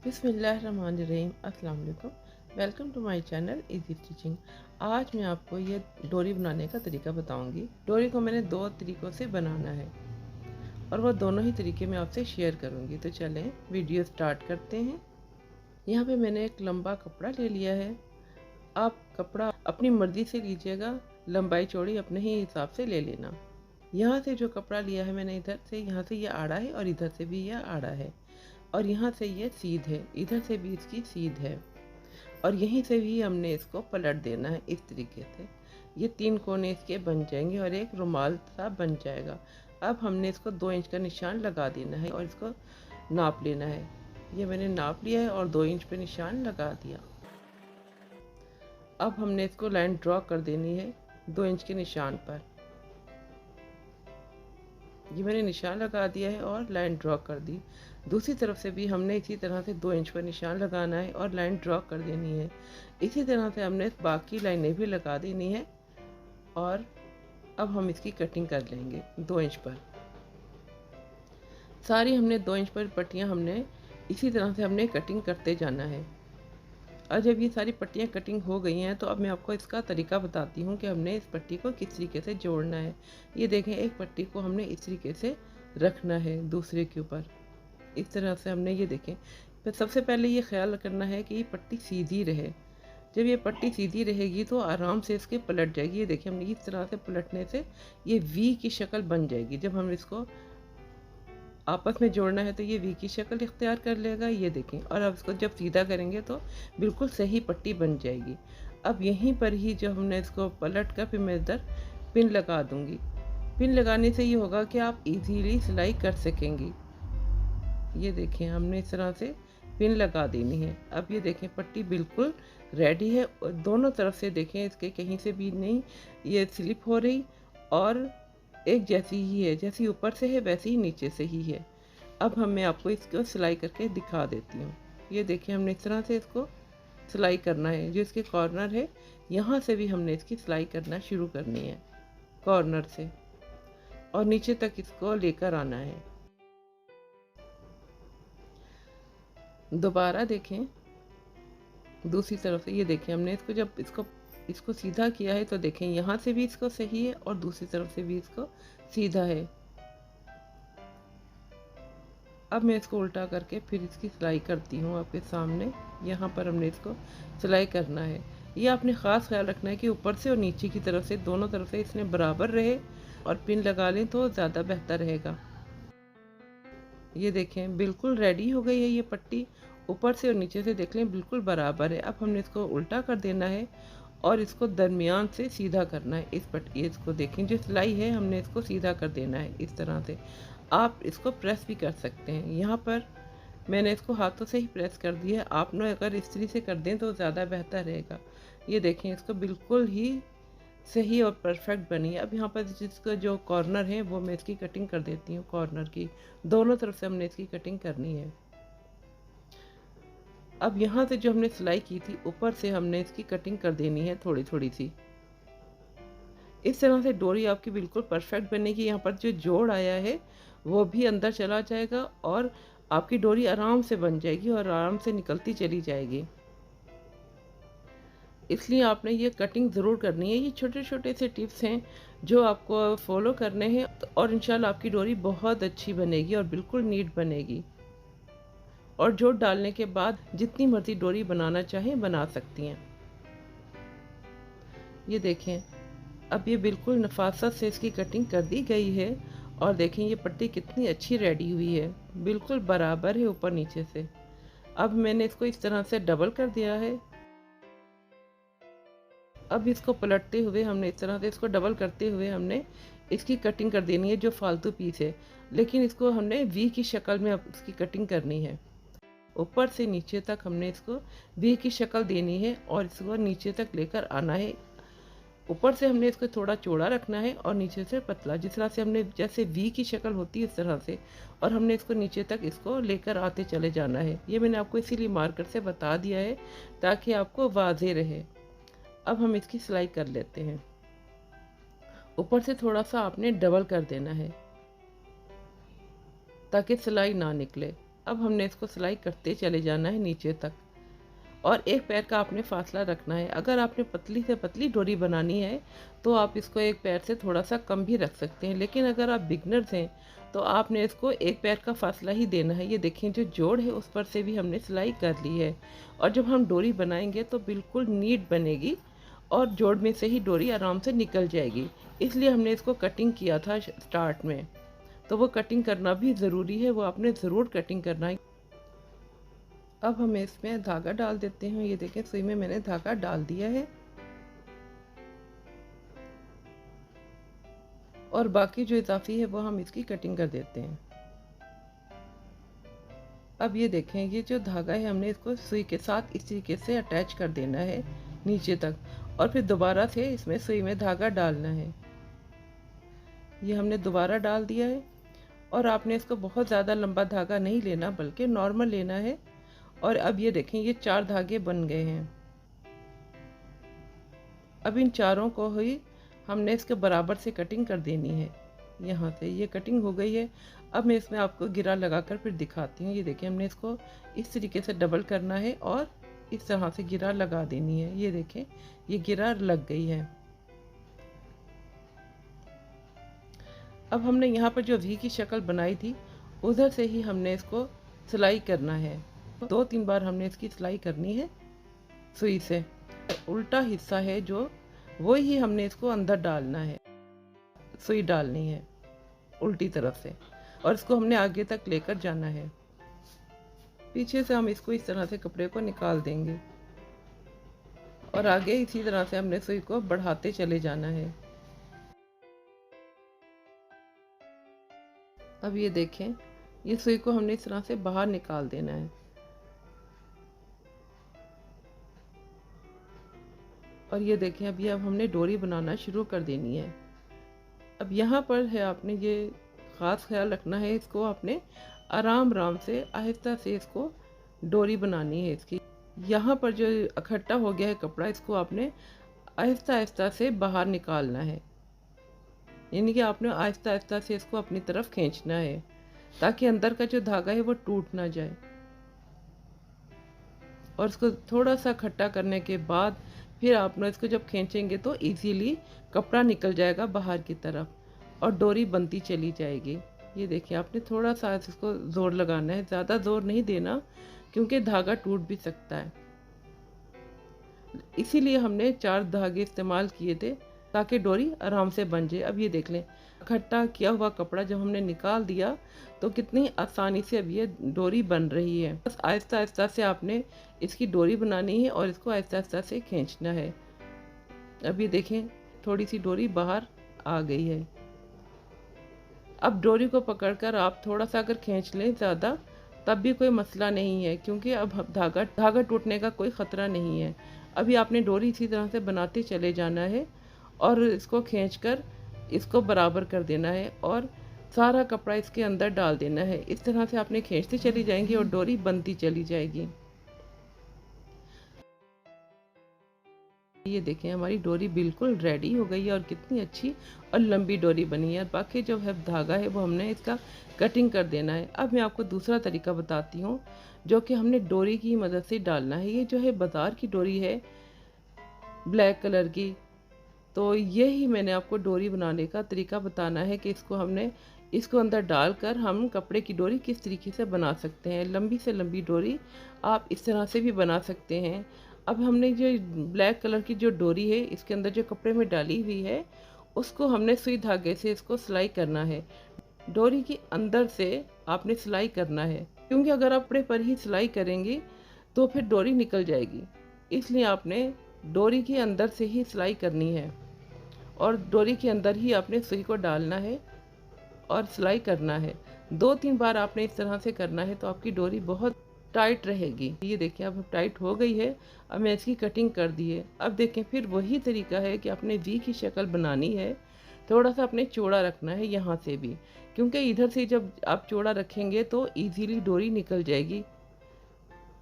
बिस्मिल्लाहिर्रहमानिर्रहीम। अस्सलाम वालेकुम। Welcome to my channel easy stitching. आज मैं आपको ये डोरी बनाने का तरीका बताऊंगी। डोरी को मैंने दो तरीक़ों से बनाना है और वो दोनों ही तरीके मैं आपसे शेयर करूंगी। तो चलें वीडियो स्टार्ट करते हैं। यहाँ पे मैंने एक लंबा कपड़ा ले लिया है। आप कपड़ा अपनी मर्ज़ी से लीजिएगा, लंबाई चौड़ी अपने ही हिसाब से ले लेना। यहाँ से जो कपड़ा लिया है मैंने, इधर से यहाँ से ये आड़ा है और इधर से भी यह आड़ा है और यहाँ से ये सीध है, इधर से भी इसकी सीध है और यहीं से भी हमने इसको पलट देना है। इस तरीके से ये तीन कोने इसके बन जाएंगे और एक रुमाल सा बन जाएगा। अब हमने इसको 2 इंच का निशान लगा देना है और इसको नाप लेना है। ये मैंने नाप लिया है और 2 इंच पे निशान लगा दिया। अब हमने इसको लाइन ड्रॉ कर देनी है 2 इंच के निशान पर। ये मैंने निशान लगा दिया है और लाइन ड्रॉ कर दी। दूसरी तरफ से भी हमने इसी तरह से 2 इंच पर निशान लगाना है और लाइन ड्रॉ कर देनी है। इसी तरह से हमने बाकी लाइनें भी लगा देनी है और अब हम इसकी कटिंग कर लेंगे 2 इंच पर। सारी हमने 2 इंच पर पट्टियाँ हमने इसी तरह से हमने कटिंग करते जाना है। और जब ये सारी पट्टियाँ कटिंग हो गई हैं तो अब मैं आपको इसका तरीका बताती हूँ कि हमने इस पट्टी को किस तरीके से जोड़ना है। ये देखें, एक पट्टी को हमने इस तरीके से रखना है दूसरे के ऊपर। इस तरह से हमने, ये देखें, तो सबसे पहले ये ख्याल करना है कि ये पट्टी सीधी रहे। जब ये पट्टी सीधी रहेगी तो आराम से इसके पलट जाएगी। ये देखिए, हमने इस तरह से पलटने से ये वी की शक्ल बन जाएगी। जब हम इसको आपस में जोड़ना है तो ये वी की शक्ल इख्तियार कर लेगा। ये देखें, और अब इसको जब सीधा करेंगे तो बिल्कुल सही पट्टी बन जाएगी। अब यहीं पर ही जो हमने इसको पलट कर फिर मैं इधर पिन लगा दूंगी। पिन लगाने से ये होगा कि आप इजीली सिलाई कर सकेंगी। ये देखें, हमने इस तरह से पिन लगा देनी है। अब ये देखें, पट्टी बिल्कुल रेडी है और दोनों तरफ से देखें, इसके कहीं से भी नहीं ये स्लिप हो रही और एक जैसी ही है। जैसी ऊपर से है वैसे ही नीचे से ही है। अब मैं आपको इसको सिलाई करके दिखा देती हूँ। ये देखिए, हमने इस तरह से इसको सिलाई करना है। जो इसके कॉर्नर है यहाँ से भी हमने इसकी सिलाई करना शुरू करनी है, कॉर्नर से, और नीचे तक इसको लेकर आना है। दोबारा देखें दूसरी तरफ से। ये देखें, हमने इसको जब इसको सीधा किया है तो देखें यहाँ से भी इसको सही है और दूसरी तरफ से भी इसको सीधा है। अब मैं इसको उल्टा करके फिर इसकी सिलाई करती हूँ आपके सामने। यहाँ पर हमने इसको सिलाई करना है। ये आपने ख़ास ख्याल रखना है कि ऊपर से और नीचे की तरफ से दोनों तरफ से इसने बराबर रहे और पिन लगा लें तो ज़्यादा बेहतर रहेगा। ये देखें, बिल्कुल रेडी हो गई है ये पट्टी। ऊपर से और नीचे से देख लें बिल्कुल बराबर है। अब हमने इसको उल्टा कर देना है और इसको दरमियान से सीधा करना है। इस पट्टी, इसको देखें, जो सिलाई है हमने इसको सीधा कर देना है इस तरह से। आप इसको प्रेस भी कर सकते हैं। यहाँ पर मैंने इसको हाथों से ही प्रेस कर दिया है। आप ना अगर इस्त्री से कर दें तो ज़्यादा बेहतर रहेगा। ये देखें, इसको बिल्कुल ही सही और परफेक्ट बनी है। अब यहाँ पर जिसका जो कॉर्नर है वो मैं इसकी कटिंग कर देती हूँ। कॉर्नर की दोनों तरफ से हमने इसकी कटिंग करनी है। अब यहाँ से जो हमने सिलाई की थी ऊपर से हमने इसकी कटिंग कर देनी है थोड़ी थोड़ी सी। इस तरह से डोरी आपकी बिल्कुल परफेक्ट बनेगी। यहाँ पर जो जोड़ आया है वो भी अंदर चला जाएगा और आपकी डोरी आराम से बन जाएगी और आराम से निकलती चली जाएगी। इसलिए आपने ये कटिंग ज़रूर करनी है। ये छोटे छोटे से टिप्स हैं जो आपको फॉलो करने हैं और इंशाल्लाह आपकी डोरी बहुत अच्छी बनेगी और बिल्कुल नीट बनेगी। और जोड़ डालने के बाद जितनी मर्जी डोरी बनाना चाहें बना सकती हैं। ये देखें, अब ये बिल्कुल नफासत से इसकी कटिंग कर दी गई है और देखें ये पट्टी कितनी अच्छी रेडी हुई है, बिल्कुल बराबर है ऊपर नीचे से। अब मैंने इसको इस तरह से डबल कर दिया है। अब इसको पलटते हुए हमने इस तरह से इसको डबल करते हुए हमने इसकी कटिंग कर देनी है जो फालतू पीस है, लेकिन इसको हमने वी की शक्ल में अब इसकी कटिंग करनी है। ऊपर से नीचे तक हमने इसको वी की शक्ल देनी है और इसको नीचे तक लेकर आना है। ऊपर से हमने इसको थोड़ा चौड़ा रखना है और नीचे से पतला, जिस तरह से हमने जैसे वी की शक्ल होती है इस तरह से, और हमने इसको नीचे तक इसको लेकर आते चले जाना है। ये मैंने आपको इसीलिए मार्कर से बता दिया है ताकि आपको वाज़ेह रहे। अब हम इसकी सिलाई कर लेते हैं। ऊपर से थोड़ा सा आपने डबल कर देना है ताकि सिलाई ना निकले। अब हमने इसको सिलाई करते चले जाना है नीचे तक, और एक पैर का आपने फासला रखना है। अगर आपने पतली से पतली डोरी बनानी है तो आप इसको एक पैर से थोड़ा सा कम भी रख सकते हैं, लेकिन अगर आप बिगनर्स हैं तो आपने इसको एक पैर का फासला ही देना है। ये देखें, जो जोड़ है उस पर से भी हमने सिलाई कर ली है, और जब हम डोरी बनाएंगे तो बिल्कुल नीट बनेगी और जोड़ में से ही डोरी आराम से निकल जाएगी। इसलिए हमने इसको कटिंग किया था स्टार्ट में, तो वो कटिंग करना भी ज़रूरी है, वो आपने ज़रूर कटिंग करना है। अब हम इसमें धागा डाल देते हैं। ये देखें, सुई में मैंने धागा डाल दिया है, और बाकी जो इजाफी है वो हम इसकी कटिंग कर देते हैं। अब ये देखें, ये जो धागा है हमने इसको सुई के साथ इस तरीके से अटैच कर देना है नीचे तक, और फिर दोबारा से इसमें सुई में धागा डालना है। ये हमने दोबारा डाल दिया है, और आपने इसको बहुत ज़्यादा लंबा धागा नहीं लेना बल्कि नॉर्मल लेना है। और अब ये देखें, ये 4 धागे बन गए हैं। अब इन चारों को ही हमने इसके बराबर से कटिंग कर देनी है। यहाँ से ये कटिंग हो गई है। अब मैं इसमें आपको गिरा लगाकर फिर दिखाती हूँ। ये देखिए, हमने इसको इस तरीके से डबल करना है और इस तरह से गिरा लगा देनी है। ये देखें, ये गिरा लग गई है। अब हमने यहाँ पर जो वी की शक्ल बनाई थी उधर से ही हमने इसको सिलाई करना है। 2-3 बार हमने इसकी सिलाई करनी है सुई से। उल्टा हिस्सा है जो, वो ही हमने इसको अंदर डालना है, सुई डालनी है उल्टी तरफ से, और इसको हमने आगे तक लेकर जाना है। पीछे से हम इसको इस तरह से कपड़े को निकाल देंगे, और आगे इसी तरह से हमने सुई को बढ़ाते चले जाना है। अब ये देखें, ये सुई को हमने इस तरह से बाहर निकाल देना है, और ये देखें, अब हमने डोरी बनाना शुरू कर देनी है। अब यहाँ पर है, आपने ये ख़ास ख्याल रखना है, इसको आपने आराम आराम से आहिस्ता से इसको डोरी बनानी है इसकी। यहाँ पर जो इकट्ठा हो गया है कपड़ा, इसको आपने आहिस्ता आहिस्ता से बाहर निकालना है, यानी कि आपने आहिस्ता आहिस्ता से इसको अपनी तरफ खींचना है ताकि अंदर का जो धागा है वो टूट ना जाए। और इसको थोड़ा सा इकट्ठा करने के बाद फिर आप इसको जब खींचेंगे तो इजीली कपड़ा निकल जाएगा बाहर की तरफ और डोरी बनती चली जाएगी। ये देखिए, आपने थोड़ा सा इसको ज़ोर लगाना है, ज़्यादा ज़ोर नहीं देना क्योंकि धागा टूट भी सकता है। इसीलिए हमने 4 धागे इस्तेमाल किए थे ताकि डोरी आराम से बन जाए। अब ये देख लें, इकट्ठा किया हुआ कपड़ा जब हमने निकाल दिया तो कितनी आसानी से अब ये डोरी बन रही है। बस आहिस्ता आहिस्ता से आपने इसकी डोरी बनानी है और इसको आहिस्ता आहिस्ता से खींचना है। अब ये देखें, थोड़ी सी डोरी बाहर आ गई है। अब डोरी को पकड़कर आप थोड़ा सा अगर खींच लें ज़्यादा, तब भी कोई मसला नहीं है क्योंकि अब धागा टूटने का कोई ख़तरा नहीं है। अभी आपने डोरी इसी तरह से बनाते चले जाना है और इसको खींचकर इसको बराबर कर देना है और सारा कपड़ा इसके अंदर डाल देना है। इस तरह से आपने खींचती चली जाएंगी और डोरी बनती चली जाएगी। ये देखें, हमारी डोरी बिल्कुल रेडी हो गई है और कितनी अच्छी और लंबी डोरी बनी है। बाकी जो है धागा है वो हमने इसका कटिंग कर देना है। अब मैं आपको दूसरा तरीका बताती हूँ जो कि हमने डोरी की मदद से डालना है। ये जो है बाज़ार की डोरी है ब्लैक कलर की, तो यही मैंने आपको डोरी बनाने का तरीका बताना है कि इसको अंदर डालकर हम कपड़े की डोरी किस तरीके से बना सकते हैं। लंबी से लंबी डोरी आप इस तरह से भी बना सकते हैं। अब हमने जो ब्लैक कलर की जो डोरी है इसके अंदर जो कपड़े में डाली हुई है उसको हमने सुई धागे से इसको सिलाई करना है। डोरी के अंदर से आपने सिलाई करना है क्योंकि अगर आप कपड़े पर ही सिलाई करेंगे तो फिर डोरी निकल जाएगी। इसलिए आपने डोरी के अंदर से ही सिलाई करनी है और डोरी के अंदर ही आपने सुई को डालना है और सिलाई करना है। 2-3 बार आपने इस तरह से करना है तो आपकी डोरी बहुत टाइट रहेगी। ये देखिए, अब टाइट हो गई है। अब मैं इसकी कटिंग कर दी है। अब देखें, फिर वही तरीका है कि आपने वी की शक्ल बनानी है। थोड़ा सा आपने चौड़ा रखना है यहाँ से भी, क्योंकि इधर से जब आप चौड़ा रखेंगे तो इजीली डोरी निकल जाएगी।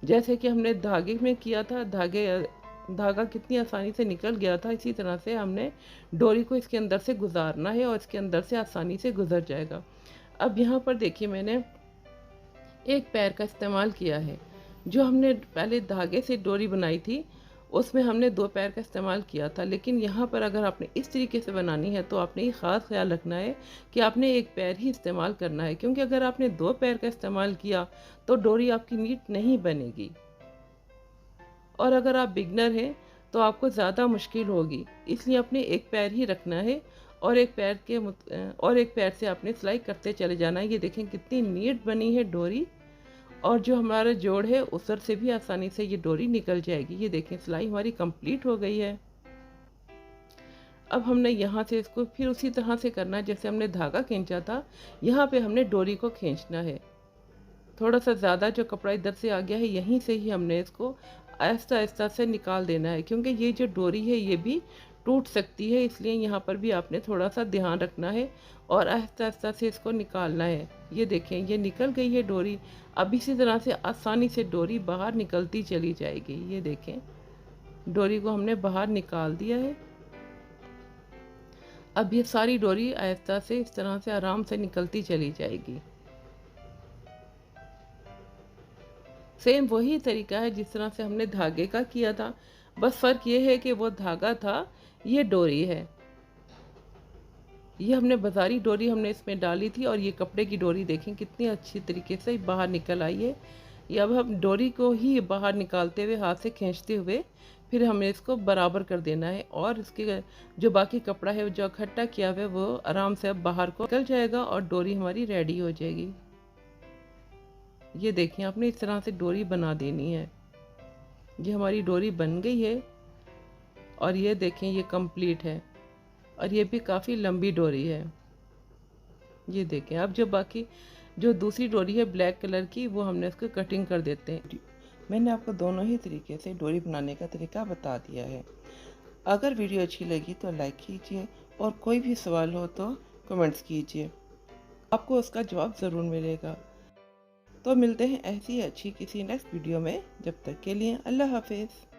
जैसे कि हमने धागे में किया था, धागा कितनी आसानी से निकल गया था, इसी तरह से हमने डोरी को इसके अंदर से गुजारना है और इसके अंदर से आसानी से गुजर जाएगा। अब यहाँ पर देखिए, मैंने एक पैर का इस्तेमाल किया है। जो हमने पहले धागे से डोरी बनाई थी, उसमें हमने 2 पैर का इस्तेमाल किया था, लेकिन यहाँ पर अगर आपने इस तरीके से बनानी है तो आपने ये ख़ास ख़्याल रखना है कि आपने 1 पैर ही इस्तेमाल करना है, क्योंकि अगर आपने 2 पैर का इस्तेमाल किया तो डोरी आपकी नीट नहीं बनेगी। और अगर आप बिगनर हैं तो आपको ज़्यादा मुश्किल होगी, इसलिए आपने 1 पैर ही रखना है और 1 पैर से आपने सिलाई करते चले जाना है। ये देखें कितनी नीट बनी है डोरी, और जो हमारा जोड़ है उधर से भी आसानी से ये डोरी निकल जाएगी। ये देखें सिलाई हमारी कंप्लीट हो गई है। अब हमने यहाँ से इसको फिर उसी तरह से करना है जैसे हमने धागा खींचा था, यहाँ पे हमने डोरी को खींचना है। थोड़ा सा ज़्यादा जो कपड़ा इधर से आ गया है, यहीं से ही हमने इसको आहिस्ता आहिस्ता से निकाल देना है, क्योंकि ये जो डोरी है ये भी टूट सकती है, इसलिए यहाँ पर भी आपने थोड़ा सा ध्यान रखना है और आहिस्ता आहिस्ता से इसको निकालना है। ये देखें ये निकल गई है डोरी। अब इसी तरह से आसानी से डोरी बाहर निकलती चली जाएगी। ये देखें डोरी को हमने बाहर निकाल दिया है। अब ये सारी डोरी आहिस्ता से इस तरह से आराम से निकलती चली जाएगी। सेम वही तरीका है जिस तरह से हमने धागे का किया था, बस फ़र्क ये है कि वो धागा था, ये डोरी है। ये हमने बाज़ारी डोरी हमने इसमें डाली थी और ये कपड़े की डोरी देखें कितनी अच्छी तरीके से बाहर निकल आई है। ये अब हम डोरी को ही बाहर निकालते हुए हाथ से खींचते हुए फिर हमें इसको बराबर कर देना है, और इसके जो बाकी कपड़ा है जो इकट्ठा किया हुआ है वो आराम से अब बाहर को निकल जाएगा और डोरी हमारी रेडी हो जाएगी। ये देखिए आपने इस तरह से डोरी बना देनी है। ये हमारी डोरी बन गई है और ये देखें ये कंप्लीट है और ये भी काफ़ी लंबी डोरी है। ये देखें अब जो बाकी जो दूसरी डोरी है ब्लैक कलर की, वो हमने इसको कटिंग कर देते हैं। मैंने आपको दोनों ही तरीके से डोरी बनाने का तरीका बता दिया है। अगर वीडियो अच्छी लगी तो लाइक कीजिए और कोई भी सवाल हो तो कमेंट्स कीजिए, आपको उसका जवाब ज़रूर मिलेगा। तो मिलते हैं ऐसी अच्छी किसी नेक्स्ट वीडियो में, जब तक के लिए अल्लाह हाफिज़।